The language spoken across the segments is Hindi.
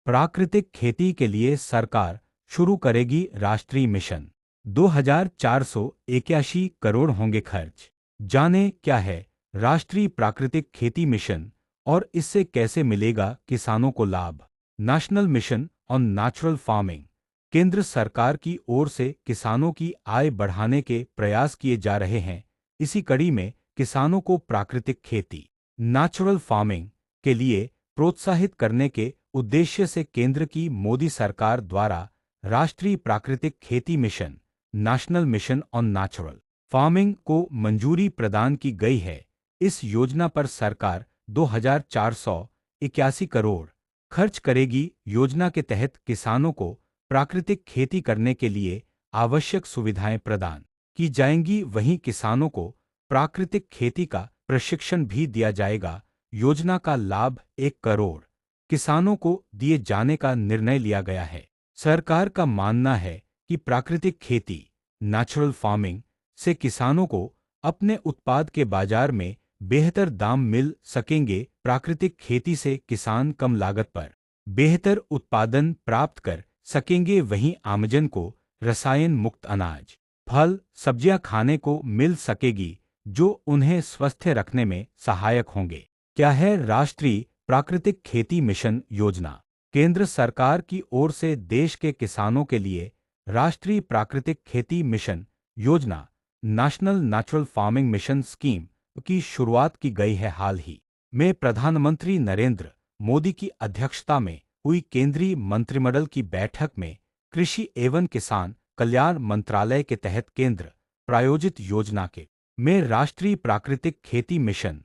प्राकृतिक खेती के लिए सरकार शुरू करेगी राष्ट्रीय मिशन। 2481 करोड़ होंगे खर्च। जाने क्या है राष्ट्रीय प्राकृतिक खेती मिशन और इससे कैसे मिलेगा किसानों को लाभ। National mission on natural farming. केंद्र सरकार की ओर से किसानों की आय बढ़ाने के प्रयास किए जा रहे हैं। इसी कड़ी में किसानों को प्राकृतिक खेती नेचुरल फार्मिंग के लिए प्रोत्साहित करने के उद्देश्य से केंद्र की मोदी सरकार द्वारा राष्ट्रीय प्राकृतिक खेती mission national mission on natural farming को मंजूरी प्रदान की गई है। इस योजना पर सरकार 2481 करोड़ खर्च करेगी। योजना के तहत किसानों को प्राकृतिक खेती करने के लिए आवश्यक सुविधाएं प्रदान की जाएंगी। वहीं किसानों को प्राकृतिक खेती का प्रशिक्षण भी दिया जाएगा। योजना का लाभ 1 करोड़ किसानों को दिए जाने का निर्णय लिया गया है। सरकार का मानना है कि प्राकृतिक खेती नेचुरल फार्मिंग से किसानों को अपने उत्पाद के बाजार में बेहतर दाम मिल सकेंगे। प्राकृतिक खेती से किसान कम लागत पर बेहतर उत्पादन प्राप्त कर सकेंगे। वहीं आमजन को रसायन मुक्त अनाज, फल, सब्जियां खाने को मिल सकेगी जो उन्हें स्वस्थ रखने में सहायक होंगे। क्या है राष्ट्रीय प्राकृतिक खेती मिशन योजना? केंद्र सरकार की ओर से देश के किसानों के लिए राष्ट्रीय प्राकृतिक खेती मिशन योजना national natural farming mission scheme की शुरुआत की गई है। हाल ही में प्रधानमंत्री नरेंद्र मोदी की अध्यक्षता में हुई केंद्रीय मंत्रिमंडल की बैठक में कृषि एवं किसान कल्याण मंत्रालय के तहत केंद्र प्रायोजित योजना के में राष्ट्रीय प्राकृतिक खेती मिशन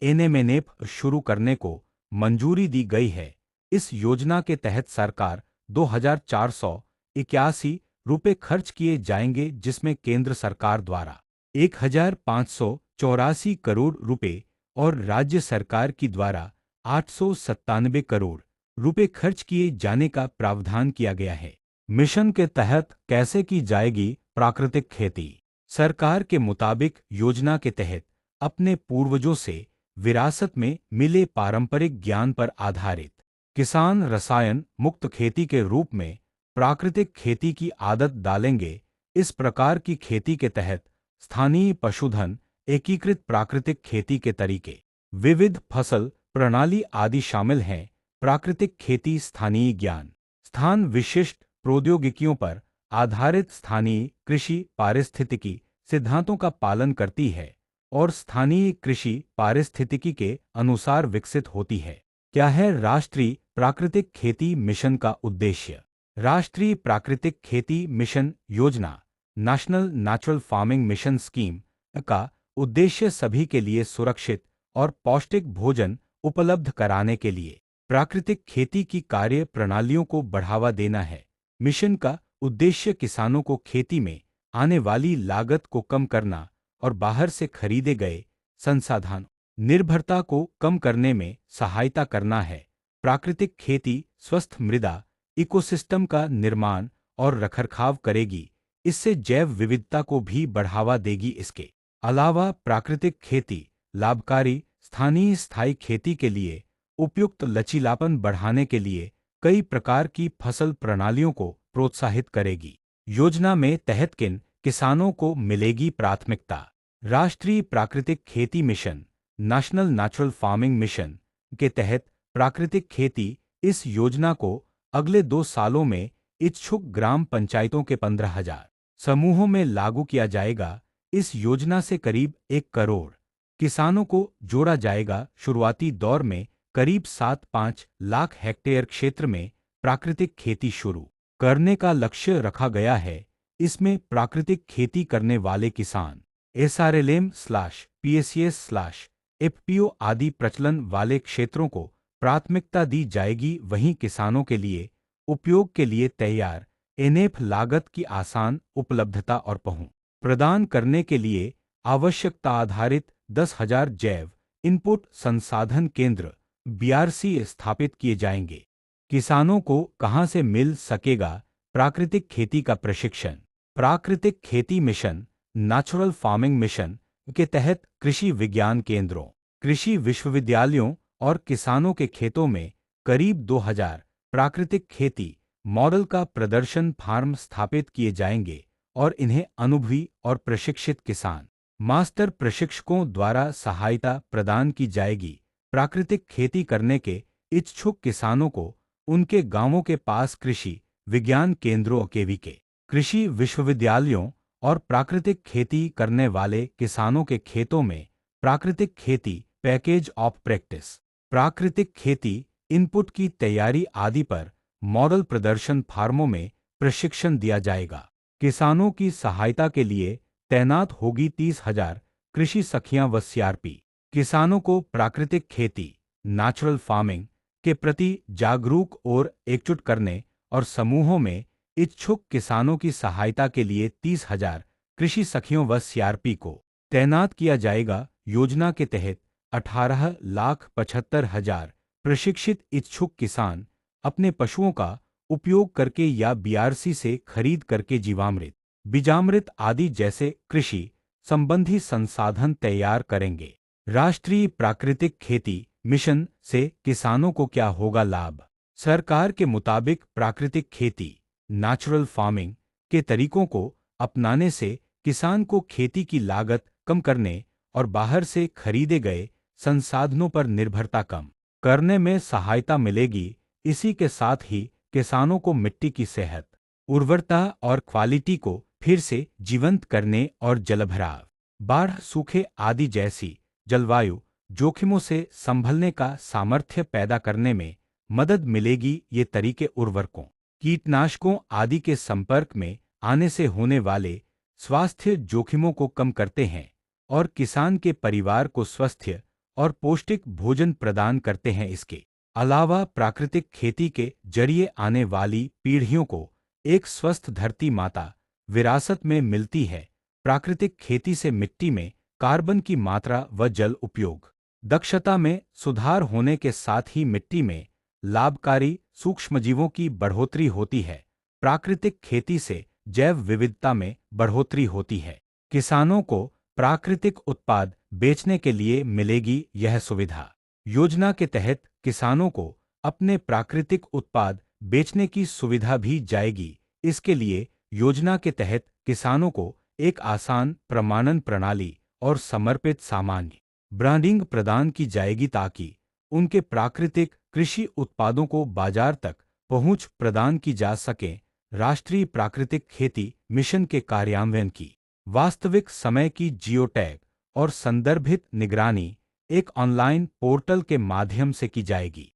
एनएमएनएफ शुरू करने को मंजूरी दी गई है। इस योजना के तहत सरकार 2481 रुपये खर्च किए जाएंगे, जिसमें केंद्र सरकार द्वारा 1584 करोड़ रुपए और राज्य सरकार की द्वारा 897 करोड़ रुपए खर्च किए जाने का प्रावधान किया गया है। मिशन के तहत कैसे की जाएगी प्राकृतिक खेती? सरकार के मुताबिक योजना के तहत अपने पूर्वजों से विरासत में मिले पारंपरिक ज्ञान पर आधारित किसान रसायन मुक्त खेती के रूप में प्राकृतिक खेती की आदत डालेंगे। इस प्रकार की खेती के तहत स्थानीय पशुधन, एकीकृत प्राकृतिक खेती के तरीके, विविध फसल प्रणाली आदि शामिल हैं। प्राकृतिक खेती स्थानीय ज्ञान, स्थान विशिष्ट प्रौद्योगिकियों पर आधारित स्थानीय कृषि पारिस्थितिकी सिद्धांतों का पालन करती है और स्थानीय कृषि पारिस्थितिकी के अनुसार विकसित होती है। क्या है राष्ट्रीय प्राकृतिक खेती मिशन का उद्देश्य? राष्ट्रीय प्राकृतिक खेती मिशन योजना national natural farming mission scheme का उद्देश्य सभी के लिए सुरक्षित और पौष्टिक भोजन उपलब्ध कराने के लिए प्राकृतिक खेती की कार्य प्रणालियों को बढ़ावा देना है। मिशन का उद्देश्य किसानों को खेती में आने वाली लागत को कम करना और बाहर से खरीदे गए संसाधन निर्भरता को कम करने में सहायता करना है। प्राकृतिक खेती स्वस्थ मृदा इकोसिस्टम का निर्माण और रखरखाव करेगी, इससे जैव विविधता को भी बढ़ावा देगी। इसके अलावा प्राकृतिक खेती लाभकारी स्थानीय स्थायी खेती के लिए उपयुक्त लचीलापन बढ़ाने के लिए कई प्रकार की फसल प्रणालियों को प्रोत्साहित करेगी। योजना में तहत किन किसानों को मिलेगी प्राथमिकता? राष्ट्रीय प्राकृतिक खेती mission national natural farming mission के तहत प्राकृतिक खेती इस योजना को अगले 2 सालों में इच्छुक ग्राम पंचायतों के 15,000 समूहों में लागू किया जाएगा। इस योजना से करीब 1 करोड़ किसानों को जोड़ा जाएगा। शुरुआती दौर में करीब 7-5 लाख हेक्टेयर क्षेत्र में प्राकृतिक खेती शुरू करने का लक्ष्य रखा गया है। इसमें प्राकृतिक खेती करने वाले किसान SRLM/PSCS/FPO आदि प्रचलन वाले क्षेत्रों को प्राथमिकता दी जाएगी। वहीं किसानों के लिए उपयोग के लिए तैयार एनएफ लागत की आसान उपलब्धता और पहुंच प्रदान करने के लिए आवश्यकता आधारित 10,000 जैव इनपुट संसाधन केंद्र BRC स्थापित किए जाएंगे। किसानों को कहां से मिल सकेगा प्राकृतिक खेती का प्रशिक्षण? प्राकृतिक खेती मिशन नेचुरल फार्मिंग मिशन के तहत कृषि विज्ञान केंद्रों, कृषि विश्वविद्यालयों और किसानों के खेतों में करीब 2,000 प्राकृतिक खेती मॉडल का प्रदर्शन फार्म स्थापित किए जाएंगे और इन्हें अनुभवी और प्रशिक्षित किसान मास्टर प्रशिक्षकों द्वारा सहायता प्रदान की जाएगी। प्राकृतिक खेती करने के इच्छुक किसानों को उनके गांवों के पास कृषि विज्ञान केंद्रों के कृषि विश्वविद्यालयों और प्राकृतिक खेती करने वाले किसानों के खेतों में प्राकृतिक खेती पैकेज ऑफ प्रैक्टिस, प्राकृतिक खेती इनपुट की तैयारी आदि पर मॉडल प्रदर्शन फार्मों में प्रशिक्षण दिया जाएगा। किसानों की सहायता के लिए तैनात होगी 30,000 कृषि सखियां व सीआरपी। किसानों को प्राकृतिक खेती नेचुरल फार्मिंग के प्रति जागरूक और एकजुट करने और समूहों में इच्छुक किसानों की सहायता के लिए 30,000 कृषि सखियों व सीआरपी को तैनात किया जाएगा। योजना के तहत 18,75,000 प्रशिक्षित इच्छुक किसान अपने पशुओं का उपयोग करके या बीआरसी से खरीद करके जीवामृत, बीजामृत आदि जैसे कृषि संबंधी संसाधन तैयार करेंगे। राष्ट्रीय प्राकृतिक खेती मिशन से किसानों को क्या होगा लाभ? सरकार के मुताबिक प्राकृतिक खेती नेचुरल फार्मिंग के तरीकों को अपनाने से किसान को खेती की लागत कम करने और बाहर से खरीदे गए संसाधनों पर निर्भरता कम करने में सहायता मिलेगी। इसी के साथ ही किसानों को मिट्टी की सेहत, उर्वरता और क्वालिटी को फिर से जीवंत करने और जलभराव, बाढ़, सूखे आदि जैसी जलवायु जोखिमों से संभलने का सामर्थ्य पैदा करने में मदद मिलेगी। ये तरीके उर्वरकों, कीटनाशकों आदि के संपर्क में आने से होने वाले स्वास्थ्य जोखिमों को कम करते हैं और किसान के परिवार को स्वस्थ और पौष्टिक भोजन प्रदान करते हैं। इसके अलावा प्राकृतिक खेती के जरिए आने वाली पीढ़ियों को एक स्वस्थ धरती माता विरासत में मिलती है। प्राकृतिक खेती से मिट्टी में कार्बन की मात्रा व जल उपयोग दक्षता में सुधार होने के साथ ही मिट्टी में लाभकारी सूक्ष्मजीवों की बढ़ोतरी होती है। प्राकृतिक खेती से जैव विविधता में बढ़ोतरी होती है। किसानों को प्राकृतिक उत्पाद बेचने के लिए मिलेगी यह सुविधा। योजना के तहत किसानों को अपने प्राकृतिक उत्पाद बेचने की सुविधा भी जाएगी। इसके लिए योजना के तहत किसानों को एक आसान प्रमाणन प्रणाली और समर्पित सामान्य ब्रांडिंग प्रदान की जाएगी ताकि उनके प्राकृतिक कृषि उत्पादों को बाजार तक पहुंच प्रदान की जा सके। राष्ट्रीय प्राकृतिक खेती मिशन के कार्यान्वयन की वास्तविक समय की जियो टैग और संदर्भित निगरानी एक ऑनलाइन पोर्टल के माध्यम से की जाएगी।